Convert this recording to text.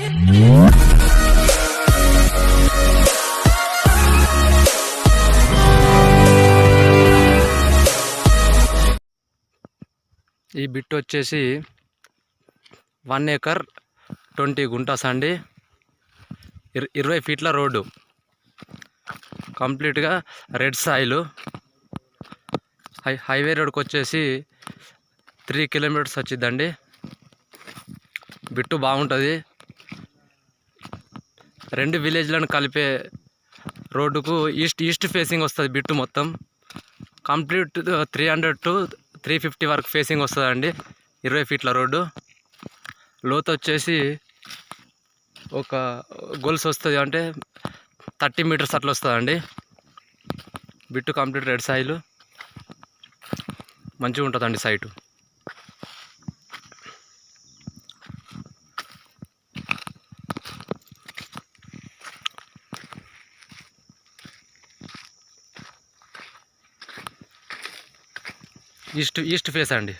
ఈ బిట్ వచ్చేసి 1 ఎకర్ 20 గుంటాస్ అండి. 20 ఫీట్ల రోడ్డు, కంప్లీట్గా రెడ్ సాయిల్. హైవే రోడ్కి వచ్చేసి 3 కిలోమీటర్స్ వచ్చిందండి. బిట్టు బాగుంటుంది. 2 విలేజ్లను కలిపే రోడ్డుకు ఈస్ట్ ఫేసింగ్ వస్తుంది బిట్టు మొత్తం. కంప్లీట్ 300 to 350 వరకు ఫేసింగ్ వస్తుందండి. 20 ఫీట్ల రోడ్డు. లోతు వచ్చేసి ఒక గొలుసు వస్తుంది, అంటే 30 మీటర్స్ అట్లా వస్తుందండి. బిట్టు కంప్లీట్ రెడ్ సాయిల్, మంచిగా ఉంటుందండి సైటు. ఈస్ట్ ఫేస్ అండి.